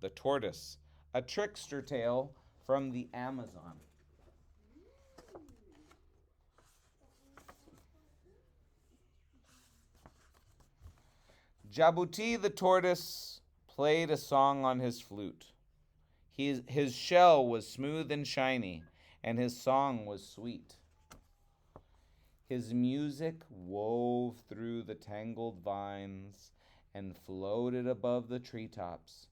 the tortoise, a trickster tale from the Amazon. Jabuti the tortoise played a song on his flute. His shell was smooth and shiny, and his song was sweet. His music wove through the tangled vines and floated above the treetops.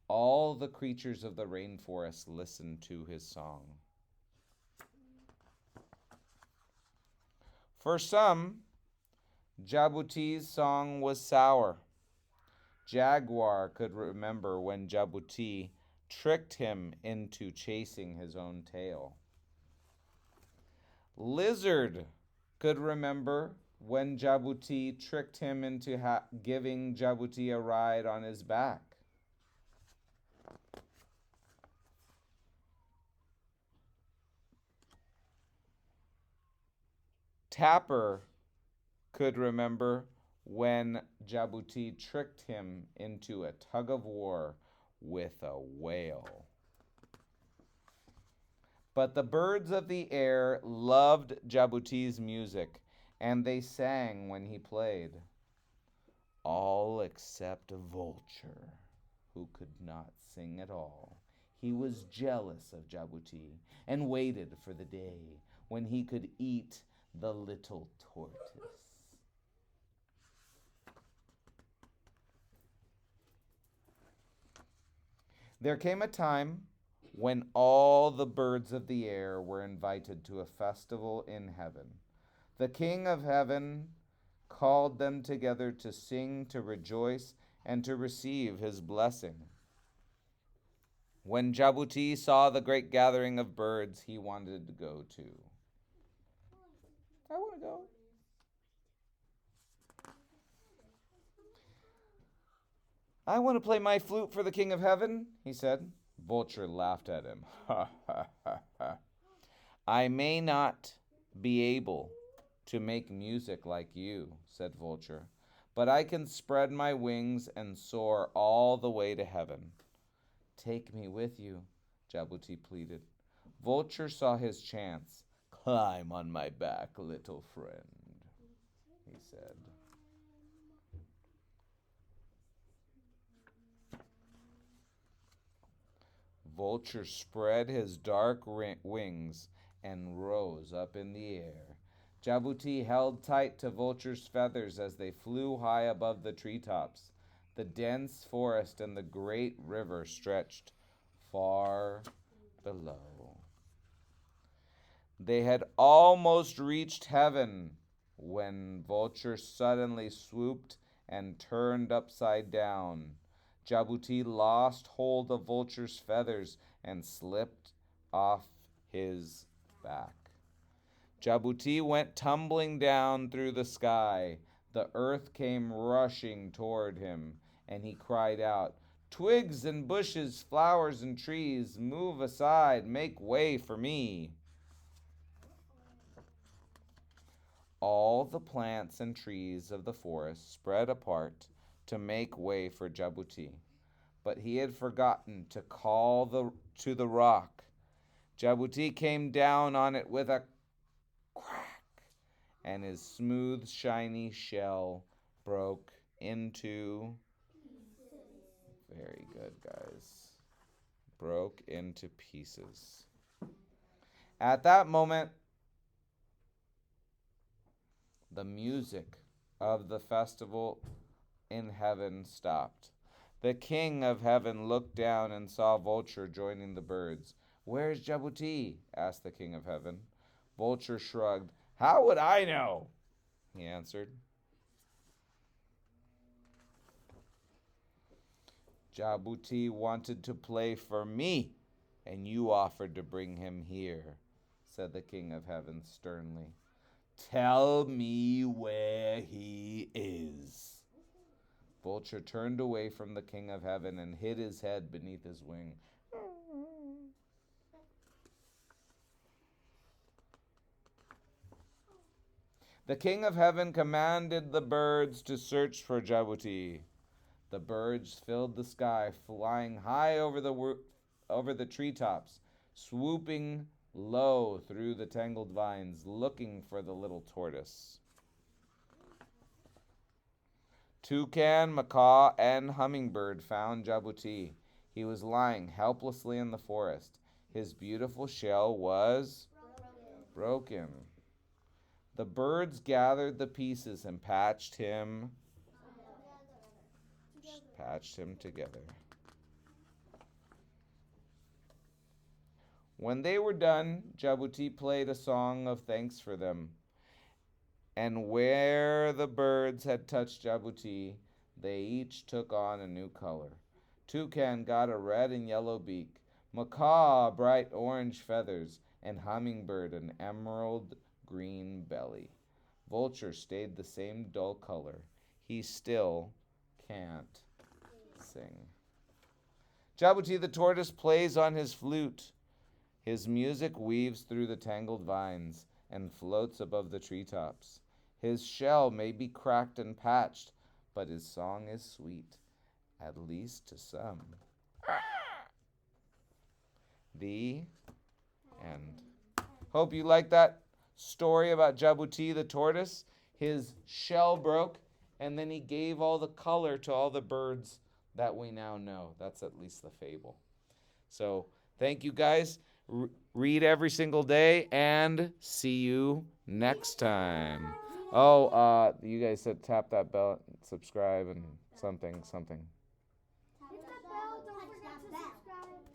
All the creatures of the rainforest listened to his song. For some, Jabuti's song was sour. Jaguar could remember when Jabuti tricked him into chasing his own tail. Lizard could remember when Jabuti tricked him into giving Jabuti a ride on his back. Tapper could remember when Jabuti tricked him into a tug of war with a whale. But the birds of the air loved Jabuti's music, and they sang when he played. All except a vulture, who could not sing at all. He was jealous of Jabuti and waited for the day when he could eat the little tortoise. There came a time when all the birds of the air were invited to a festival in heaven. The King of Heaven called them together to sing, to rejoice, and to receive his blessing. When Jabuti saw the great gathering of birds, he wanted to go too. I want to go. I want to play my flute for the King of Heaven, he said. Vulture laughed at him. Ha ha ha ha. I may not be able to make music like you, said Vulture, but I can spread my wings and soar all the way to heaven. Take me with you, Jabuti pleaded. Vulture saw his chance. Climb on my back, little friend, he said. Vulture spread his dark wings and rose up in the air. Jabuti held tight to Vulture's feathers as they flew high above the treetops. The dense forest and the great river stretched far below. They had almost reached heaven when Vulture suddenly swooped and turned upside down. Jabuti lost hold of Vulture's feathers and slipped off his back. Jabuti went tumbling down through the sky. The earth came rushing toward him, and he cried out, "Twigs and bushes, flowers and trees, move aside, make way for me." All the plants and trees of the forest spread apart to make way for Jabuti, but he had forgotten to call to the rock. Jabuti came down on it with a crack, and his smooth, shiny shell broke into... Very good, guys. Broke into pieces. At that moment, the music of the festival in heaven stopped. The King of Heaven looked down and saw Vulture joining the birds. "Where's Jabuti?" asked the King of Heaven. Vulture shrugged. "How would I know?" he answered. "Jabuti wanted to play for me, and you offered to bring him here," said the King of Heaven sternly. "Tell me where he is." Vulture turned away from the King of Heaven and hid his head beneath his wing. The King of Heaven commanded the birds to search for Jabuti. The birds filled the sky, flying high over the treetops, swooping low through the tangled vines, looking for the little tortoise. Toucan, macaw, and hummingbird found Jabuti. He was lying helplessly in the forest. His beautiful shell was broken. The birds gathered the pieces and patched him together. When they were done, Jabuti played a song of thanks for them. And where the birds had touched Jabuti, they each took on a new color. Toucan got a red and yellow beak, macaw bright orange feathers, and hummingbird an emerald green belly. Vulture stayed the same dull color. He still can't sing. Jabuti the tortoise plays on his flute. His music weaves through the tangled vines and floats above the treetops. His shell may be cracked and patched, but his song is sweet, at least to some. The end. Hope you like that story about Jabuti the tortoise. His shell broke, and then he gave all the color to all the birds that we now know. That's at least the fable. So thank you guys. Read every single day, and see you next time. Oh, you guys said tap that bell, subscribe, and something.